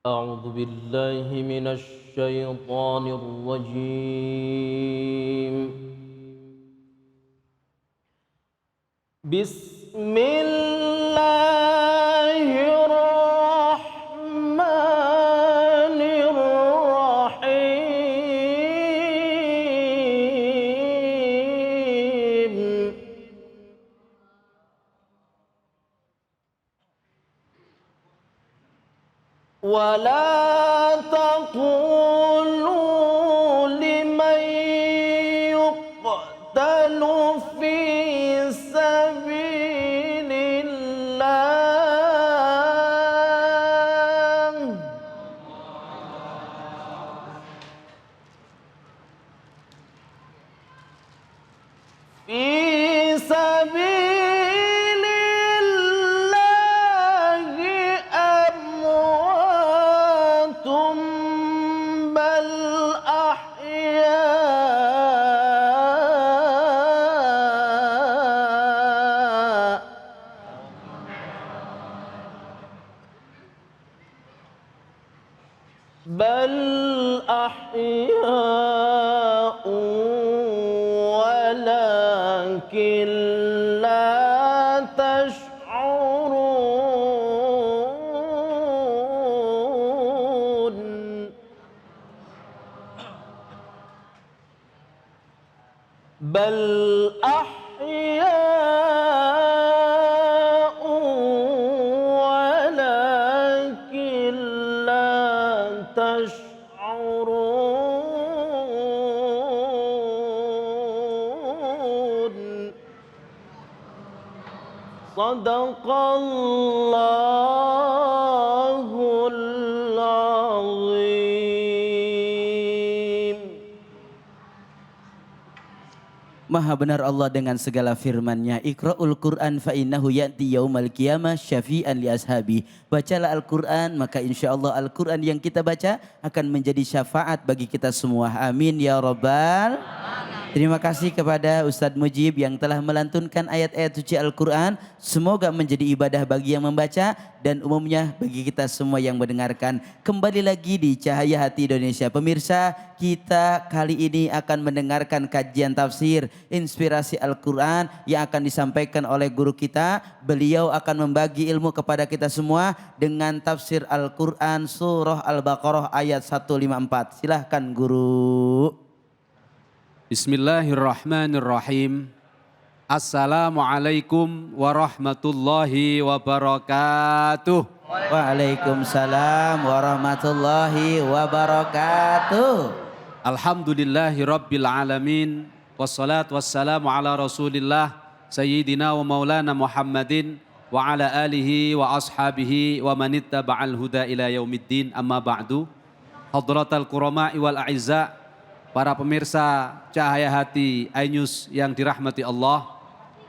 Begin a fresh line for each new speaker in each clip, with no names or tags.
أعوذ بالله من الشيطان الرجيم. بسم الله الرحمن الرحيم. ولا تقولوا لمن يقتل في سبيل الله أموات بل أحياء ولكن لا تشعرون. بل أحياء ولكن لا تشعرون. صدق الله العظيم.
Maha benar Allah dengan segala firman-Nya. Iqra'ul Qur'an fa innahu ya'ti yaumal qiyamah syafi'an li ashabi. Bacalah Al-Qur'an, maka insyaallah Al-Qur'an yang kita baca akan menjadi syafaat bagi kita semua. Amin ya rabbal. Terima kasih kepada Ustadz Mujib yang telah melantunkan ayat-ayat suci Al-Quran. Semoga menjadi ibadah bagi yang membaca dan umumnya bagi kita semua yang mendengarkan. Kembali lagi di Cahaya Hati Indonesia. Pemirsa, kita kali ini akan mendengarkan kajian tafsir inspirasi Al-Quran yang akan disampaikan oleh guru kita. Beliau akan membagi ilmu kepada kita semua dengan tafsir Al-Quran surah Al-Baqarah ayat 154. Silahkan guru.
Bismillahirrahmanirrahim. Assalamualaikum warahmatullahi wabarakatuh.
Waalaikumsalam warahmatullahi wabarakatuh.
Alhamdulillahi rabbil alamin. Wassalatu wassalamu ala rasulillah Sayyidina wa maulana Muhammadin wa ala alihi wa ashabihi wa manittaba'al huda ila yaumiddin, amma ba'du. Hadratal kurama'i wal a'izza, para pemirsa Cahaya Hati iNews yang dirahmati Allah,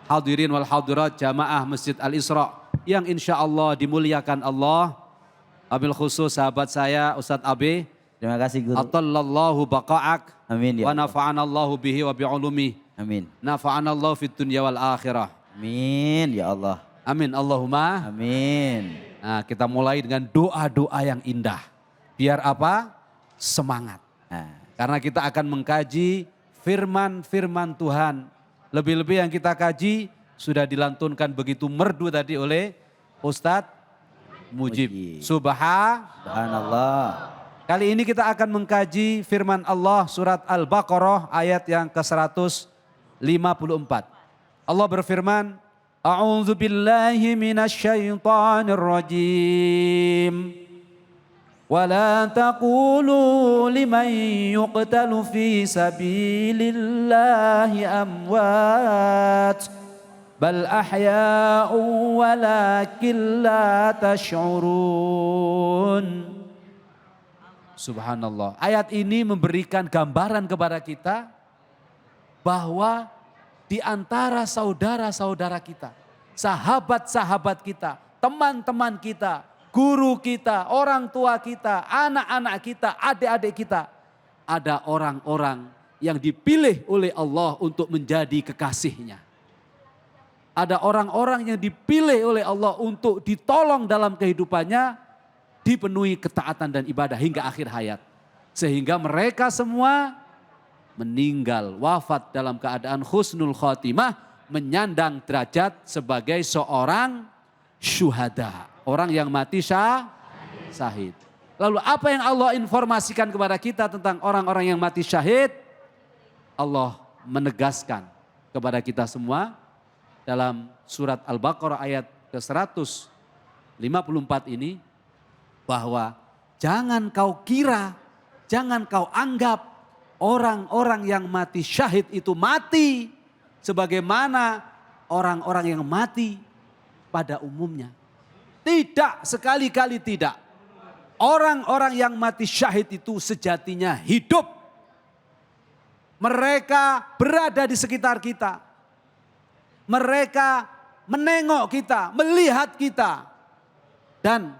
hadirin wal hadirat jamaah Masjid Al-Isra yang insya Allah dimuliakan Allah. Wabil khusus sahabat saya Ustadz Abe.
Terima kasih guru.
Atallallahu baqa'ak.
Amin ya
Wa nafa'anallahu bihi wa bi'ulumi.
Amin.
Nafa'anallahu fid dunya wal akhirah.
Amin ya Allah.
Amin Allahumma.
Amin.
Nah, kita mulai dengan doa-doa yang indah. Biar apa? Semangat.
Nah.
Karena kita akan mengkaji firman-firman Tuhan. Lebih-lebih yang kita kaji sudah dilantunkan begitu merdu tadi oleh Ustadz Mujib.
Subhanallah.
Kali ini kita akan mengkaji firman Allah surat Al-Baqarah ayat yang ke-154. Allah berfirman, A'udzu billahi minasyaitonir rajim. ولا تقولوا لمن يقتل في سبيل الله أموات بل أحياء ولكن لا تشعرون. Subhanallah. Ayat ini memberikan gambaran kepada kita bahwa di antara saudara-saudara kita, sahabat-sahabat kita, teman-teman kita, guru kita, orang tua kita, anak-anak kita, adik-adik kita. Ada orang-orang yang dipilih oleh Allah untuk menjadi kekasihnya. Ada orang-orang yang dipilih oleh Allah untuk ditolong dalam kehidupannya. dipenuhi ketaatan dan ibadah hingga akhir hayat. Sehingga mereka semua meninggal, wafat dalam keadaan husnul khotimah, menyandang derajat sebagai seorang syuhada. Orang yang mati syahid. Lalu apa yang Allah informasikan kepada kita tentang orang-orang yang mati syahid? Allah menegaskan kepada kita semua dalam surat Al-Baqarah ayat ke-154 ini, bahwa jangan kau kira, jangan kau anggap orang-orang yang mati syahid itu mati sebagaimana orang-orang yang mati pada umumnya. Tidak, sekali-kali tidak. Orang-orang yang mati syahid itu sejatinya hidup. Mereka berada di sekitar kita. Mereka menengok kita, melihat kita. Dan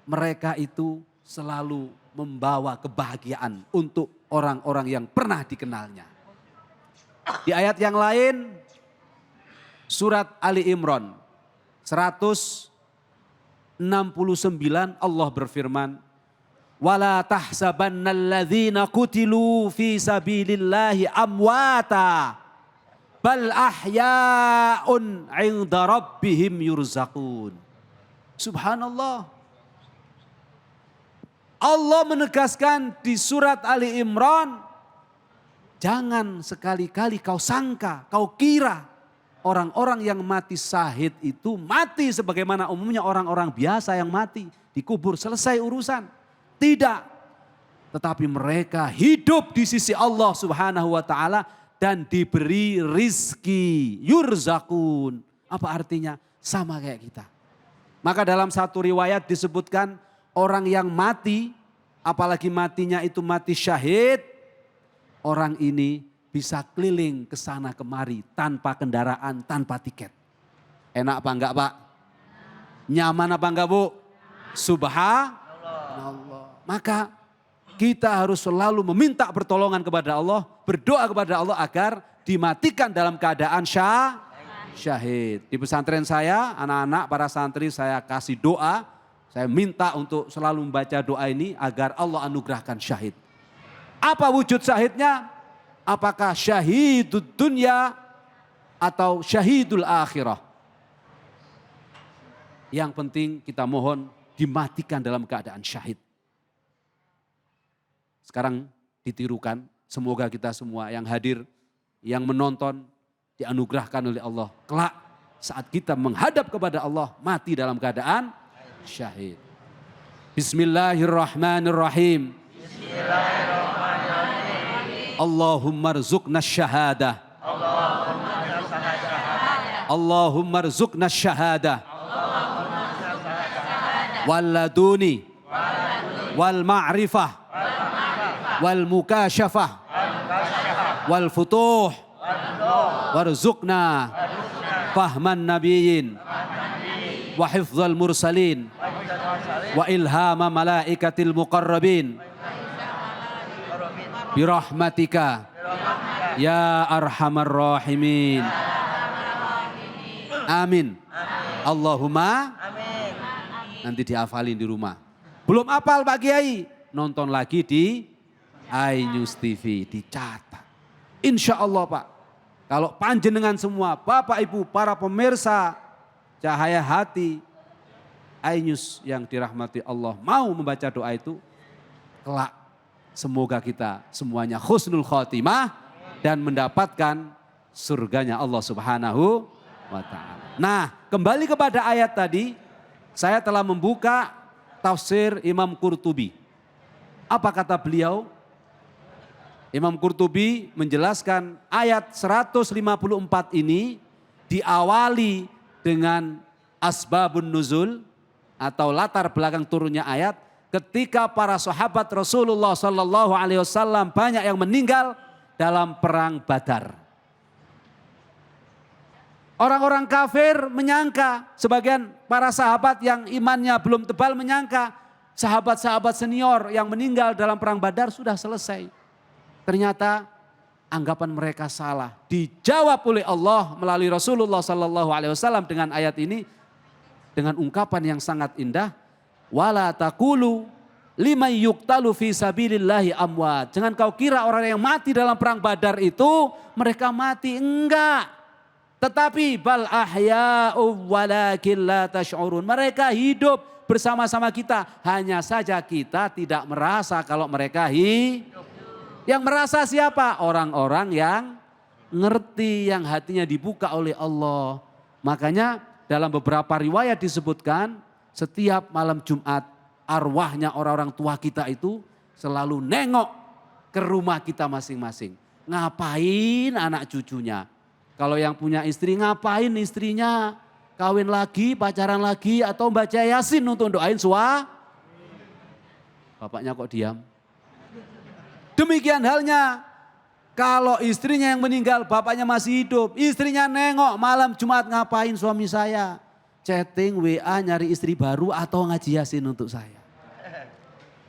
mereka itu selalu membawa kebahagiaan untuk orang-orang yang pernah dikenalnya. Di ayat yang lain, surat Ali Imran 169 Allah berfirman, "Wala tahsabannalladzina qutilu fi sabilillahi amwata bal ahya'un 'inda rabbihim yurzaqun." Subhanallah. Allah menegaskan di surat Ali Imran, jangan sekali-kali kau sangka, kau kira orang-orang yang mati syahid itu mati sebagaimana umumnya orang-orang biasa yang mati, dikubur, selesai urusan. Tidak. Tetapi mereka hidup di sisi Allah Subhanahu wa taala dan diberi rizki, yurzakun. Apa artinya? Sama kayak kita. Maka dalam satu riwayat disebutkan orang yang mati, apalagi matinya itu mati syahid, orang ini bisa keliling ke sana kemari tanpa kendaraan, tanpa tiket. Enak apa enggak Pak? Nyaman apa enggak Bu? Subhanallah. Maka kita harus selalu meminta pertolongan kepada Allah, berdoa kepada Allah agar dimatikan dalam keadaan syahid. Di pesantren saya, anak-anak, para santri saya kasih doa, saya minta untuk selalu membaca doa ini agar Allah anugerahkan syahid. Apa wujud syahidnya? Apakah syahidud dunya atau syahidul akhirah? Yang penting kita mohon dimatikan dalam keadaan syahid. Sekarang ditirukan, semoga kita semua yang hadir, yang menonton dianugerahkan oleh Allah. Kelak saat kita menghadap kepada Allah mati dalam keadaan syahid. Bismillahirrahmanirrahim. Allahumma rzuqna syahadah. Allahumma rzuqna syahadah. Walladuni wal ma'rifah wal mukasyafah wal futuh warzuqna fahman nabiyyin wa hifdzal mursalin wa ilhama malaikatil muqarrabin birahmatika ya arhamar rahimin. Amin. Allahumma nanti dihafalin di rumah. Belum hafal Pak Kiai, nonton lagi di iNews TV, dicatat. Insya Allah Pak, kalau panjenengan semua, Bapak Ibu, para pemirsa Cahaya Hati, iNews yang dirahmati Allah, mau membaca doa itu, kelak semoga kita semuanya husnul khotimah dan mendapatkan surganya Allah Subhanahu wa ta'ala. Nah, kembali kepada ayat tadi, saya telah membuka tafsir Imam Qurtubi. Apa kata beliau? Imam Qurtubi menjelaskan ayat 154 ini diawali dengan asbabun nuzul atau latar belakang turunnya ayat ketika para sahabat Rasulullah Sallallahu Alaihi Wasallam banyak yang meninggal dalam perang Badar. Orang-orang kafir menyangka, sebagian para sahabat yang imannya belum tebal menyangka sahabat-sahabat senior yang meninggal dalam perang Badar sudah selesai. Ternyata anggapan mereka salah. Dijawab oleh Allah melalui Rasulullah Sallallahu Alaihi Wasallam dengan ayat ini dengan ungkapan yang sangat indah. Wala taqulu liman yuqtalu fi sabilillahi amwat. Jangan kau kira orang yang mati dalam perang Badar itu mereka mati, enggak. Tetapi bal ahya'u walakin la tash'urun. Mereka hidup bersama-sama kita, hanya saja kita tidak merasa kalau mereka hidup. Yang merasa siapa? Orang-orang yang ngerti, yang hatinya dibuka oleh Allah. Makanya dalam beberapa riwayat disebutkan setiap malam Jumat arwahnya orang-orang tua kita itu selalu nengok ke rumah kita masing-masing. Ngapain anak cucunya? Kalau yang punya istri ngapain istrinya? Kawin lagi, pacaran lagi atau baca Yasin untuk doain Bapaknya kok diam? Demikian halnya kalau istrinya yang meninggal, bapaknya masih hidup. Istrinya nengok malam Jumat ngapain suami saya? Chatting, WA, nyari istri baru atau ngaji Yasin untuk saya.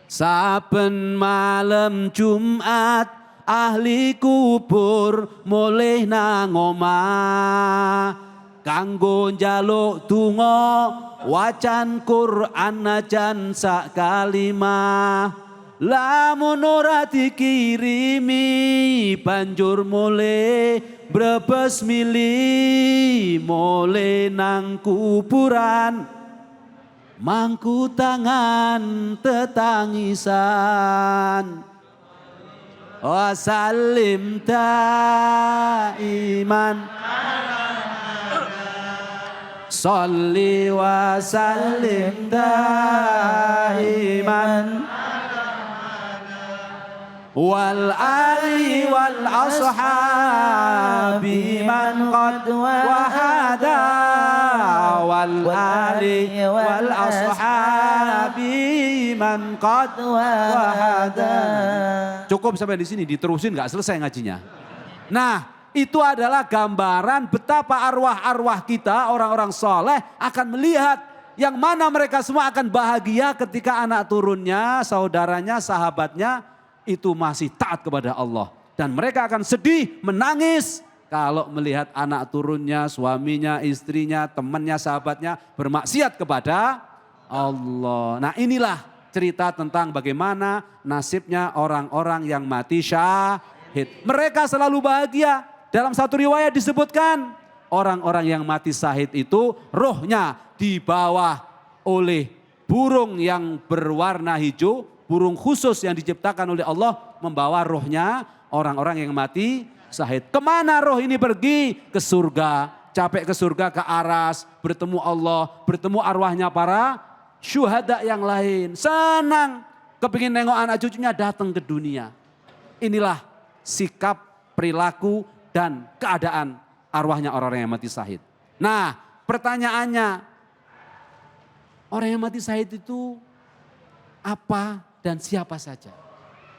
Saben malam Jumat ahli kubur mulih nang omah. Kanggo njaluk donga wacan Quran najan sak kalimah. Lamun ora dikirimi banjur mule brebes mili mule nang kuburan mangku tangan tetangisan wasallim daiman sholli wa sallim daiman wal ali wal ashabi man qad wahada wal ali wal ashabi man qad wahada. Cukup sampai di sini, diterusin nggak selesai ngajinya. Nah, itu adalah gambaran betapa arwah-arwah kita orang-orang soleh akan melihat yang mana mereka semua akan bahagia ketika anak turunnya, saudaranya, sahabatnya itu masih taat kepada Allah. Dan mereka akan sedih, menangis kalau melihat anak turunnya, suaminya, istrinya, temannya, sahabatnya bermaksiat kepada Allah. Nah inilah cerita tentang bagaimana nasibnya orang-orang yang mati syahid. Mereka selalu bahagia. Dalam satu riwayat disebutkan orang-orang yang mati syahid itu rohnya dibawa oleh burung yang berwarna hijau. Burung khusus yang diciptakan oleh Allah membawa rohnya orang-orang yang mati syahid. Kemana roh ini pergi? Ke surga. Capek ke surga, ke aras. Bertemu Allah, bertemu arwahnya para syuhada yang lain. Senang. Kepingin nengok anak cucunya datang ke dunia. Inilah sikap, perilaku, dan keadaan arwahnya orang-orang yang mati syahid. Nah pertanyaannya, orang yang mati syahid itu apa dan siapa saja?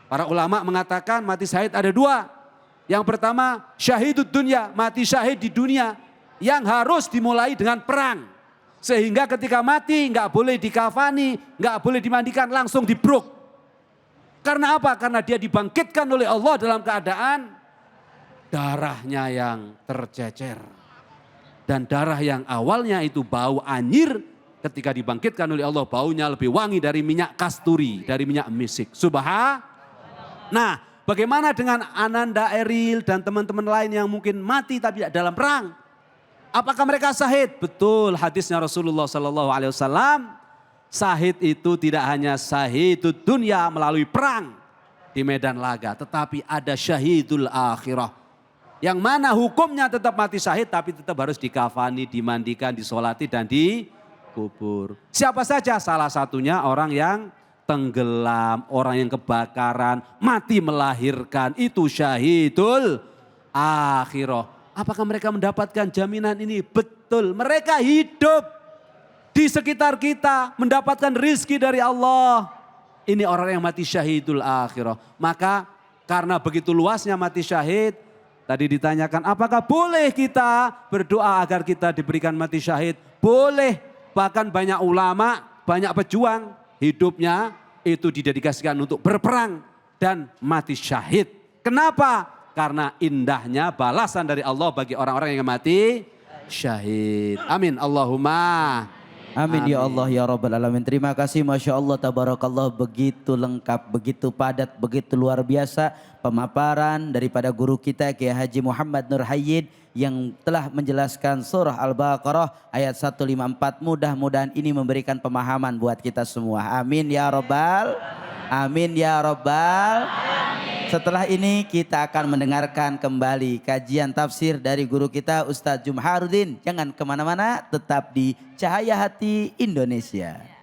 Para ulama mengatakan mati syahid ada dua. Yang pertama syahidud dunya, mati syahid di dunia yang harus dimulai dengan perang. Sehingga ketika mati nggak boleh dikafani, nggak boleh dimandikan, langsung dibruk. Karena apa? Karena dia dibangkitkan oleh Allah dalam keadaan darahnya yang tercecer. Dan darah yang awalnya itu bau anyir, ketika dibangkitkan oleh Allah baunya lebih wangi dari minyak kasturi, dari minyak misik. Nah, bagaimana dengan Ananda, Eril dan teman-teman lain yang mungkin mati tapi tidak dalam perang? Apakah mereka syahid? Betul, hadisnya Rasulullah SAW. Syahid itu tidak hanya syahidud dunya melalui perang di medan laga, tetapi ada syahidul akhirah. Yang mana hukumnya tetap mati syahid tapi tetap harus dikafani, dimandikan, disolati dan kubur. Siapa saja? Salah satunya orang yang tenggelam, orang yang kebakaran, mati melahirkan, itu syahidul akhirah. Apakah mereka mendapatkan jaminan ini? Betul, mereka hidup di sekitar kita, mendapatkan rizki dari Allah. Ini orang yang mati syahidul akhirah. Maka karena begitu luasnya mati syahid, tadi ditanyakan apakah boleh kita berdoa agar kita diberikan mati syahid? Boleh. Bahkan banyak ulama, banyak pejuang hidupnya itu didedikasikan untuk berperang dan mati syahid. Kenapa? Karena indahnya balasan dari Allah bagi orang-orang yang mati syahid. Amin. Allahumma.
Amin ya Allah ya Rabbal Alamin. Terima kasih Masya Allah Tabarakallah, begitu lengkap, begitu padat, begitu luar biasa pemaparan daripada guru kita Kiai Haji Muhammad Nur Hayyid yang telah menjelaskan surah Al-Baqarah ayat 154. Mudah-mudahan ini memberikan pemahaman buat kita semua. Amin ya Rabbal. Amin ya Rabbal. Setelah ini kita akan mendengarkan kembali kajian tafsir dari guru kita Ustadz Jumharuddin. Jangan kemana-mana, tetap di Cahaya Hati Indonesia.